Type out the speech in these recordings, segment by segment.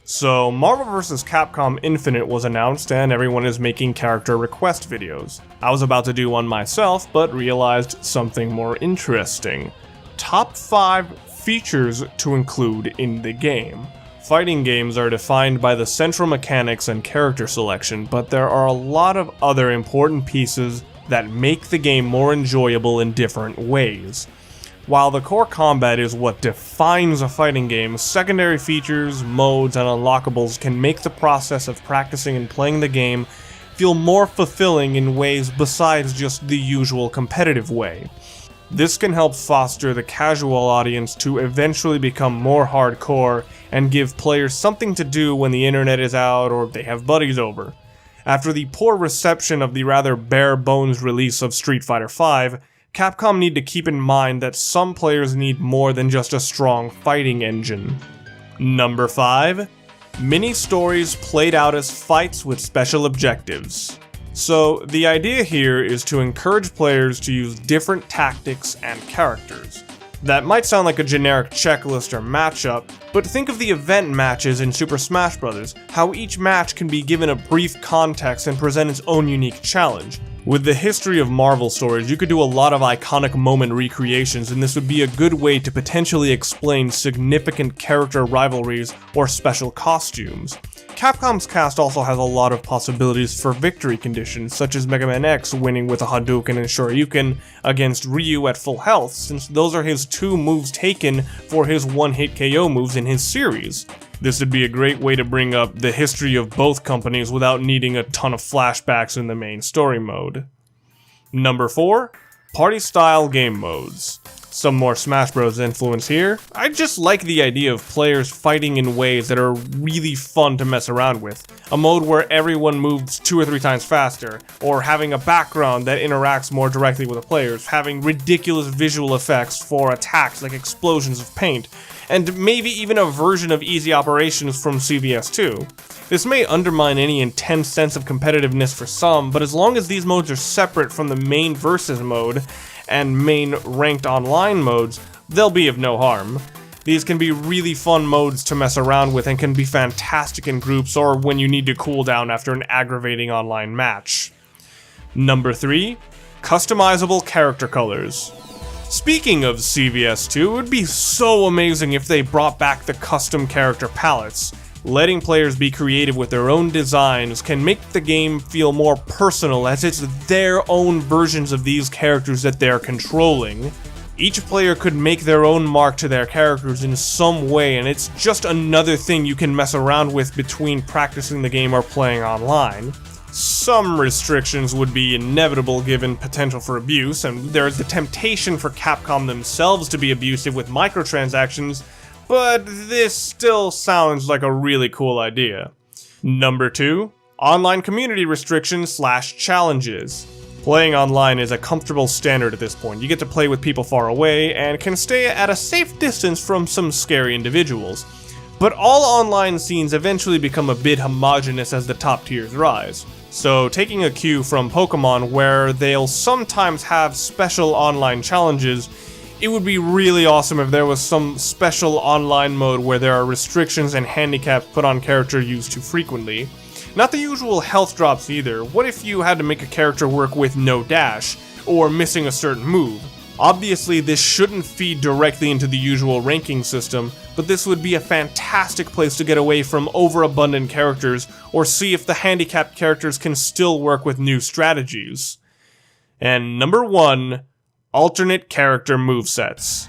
So Marvel vs. Capcom Infinite was announced and everyone is making character request videos. I was about to do one myself, but realized something more interesting. Top 5 features to include in the game. Fighting games are defined by the central mechanics and character selection, but there are a lot of other important pieces that make the game more enjoyable in different ways. While the core combat is what defines a fighting game, secondary features, modes, and unlockables can make the process of practicing and playing the game feel more fulfilling in ways besides just the usual competitive way. This can help foster the casual audience to eventually become more hardcore and give players something to do when the internet is out or they have buddies over. After the poor reception of the rather bare-bones release of Street Fighter V, Capcom need to keep in mind that some players need more than just a strong fighting engine. Number 5. Mini-stories played out as fights with special objectives. So, the idea here is to encourage players to use different tactics and characters. That might sound like a generic checklist or matchup, but think of the event matches in Super Smash Bros., how each match can be given a brief context and present its own unique challenge. With the history of Marvel stories, you could do a lot of iconic moment recreations, and this would be a good way to potentially explain significant character rivalries or special costumes. Capcom's cast also has a lot of possibilities for victory conditions, such as Mega Man X winning with a Hadouken and Shoryuken against Ryu at full health, since those are his 2 moves taken for his one-hit KO moves in his series. This would be a great way to bring up the history of both companies without needing a ton of flashbacks in the main story mode. Number 4. Party-style game modes. Some more Smash Bros. Influence here. I just like the idea of players fighting in ways that are really fun to mess around with. A mode where everyone moves 2 or 3 times faster, or having a background that interacts more directly with the players, having ridiculous visual effects for attacks like explosions of paint, and maybe even a version of easy operations from CVS2. This may undermine any intense sense of competitiveness for some, but as long as these modes are separate from the main versus mode and main ranked online modes, they'll be of no harm. These can be really fun modes to mess around with and can be fantastic in groups or when you need to cool down after an aggravating online match. Number 3. Customizable character colors. Speaking of CVS2, it would be so amazing if they brought back the custom character palettes. Letting players be creative with their own designs can make the game feel more personal, as it's their own versions of these characters that they're controlling. Each player could make their own mark to their characters in some way, and it's just another thing you can mess around with between practicing the game or playing online. Some restrictions would be inevitable given potential for abuse, and there's the temptation for Capcom themselves to be abusive with microtransactions, but this still sounds like a really cool idea. Number 2. Online community restrictions / challenges. Playing online is a comfortable standard at this point. You get to play with people far away and can stay at a safe distance from some scary individuals. But all online scenes eventually become a bit homogenous as the top tiers rise. So taking a cue from Pokemon, where they'll sometimes have special online challenges, it would be really awesome if there was some special online mode where there are restrictions and handicaps put on character used too frequently. Not the usual health drops either. What if you had to make a character work with no dash, or missing a certain move? Obviously, this shouldn't feed directly into the usual ranking system, but this would be a fantastic place to get away from overabundant characters, or see if the handicapped characters can still work with new strategies. And number 1, alternate character movesets.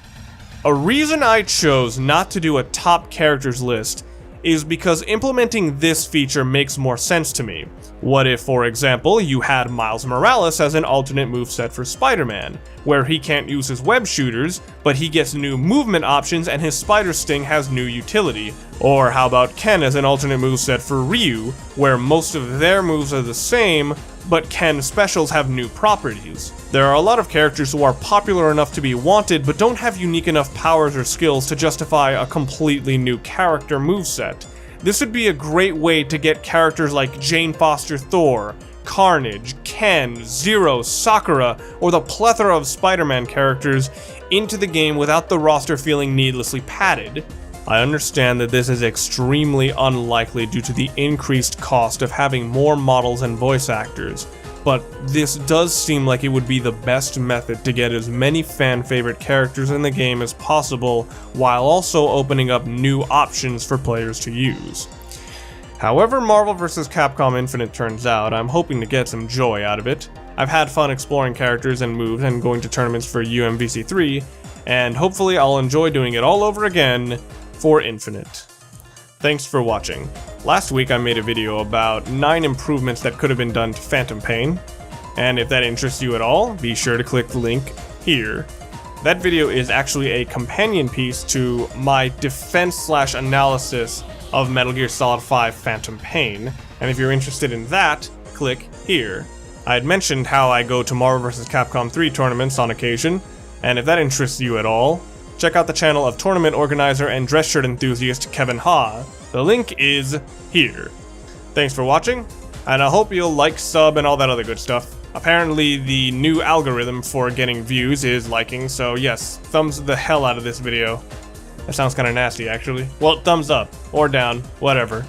A reason I chose not to do a top characters list is because implementing this feature makes more sense to me. What if, for example, you had Miles Morales as an alternate moveset for Spider-Man, where he can't use his web shooters, but he gets new movement options and his spider sting has new utility? Or how about Ken as an alternate moveset for Ryu, where most of their moves are the same, but Ken's specials have new properties? There are a lot of characters who are popular enough to be wanted, but don't have unique enough powers or skills to justify a completely new character moveset. This would be a great way to get characters like Jane Foster Thor, Carnage, Ken, Zero, Sakura, or the plethora of Spider-Man characters into the game without the roster feeling needlessly padded. I understand that this is extremely unlikely due to the increased cost of having more models and voice actors, but this does seem like it would be the best method to get as many fan-favorite characters in the game as possible, while also opening up new options for players to use. However Marvel vs. Capcom Infinite turns out, I'm hoping to get some joy out of it. I've had fun exploring characters and moves and going to tournaments for UMVC3, and hopefully I'll enjoy doing it all over again for Infinite. Thanks for watching. Last week I made a video about 9 improvements that could have been done to Phantom Pain, and if that interests you at all, be sure to click the link here. That video is actually a companion piece to my defense/analysis of Metal Gear Solid 5 Phantom Pain, and if you're interested in that, click here. I had mentioned how I go to Marvel vs. Capcom 3 tournaments on occasion, and if that interests you at all, check out the channel of tournament organizer and dress shirt enthusiast Kevin Ha. The link is here. Thanks for watching, and I hope you'll like, sub, and all that other good stuff. Apparently the new algorithm for getting views is liking, so yes, thumbs the hell out of this video. That sounds kinda nasty actually. Well, thumbs up, or down, whatever.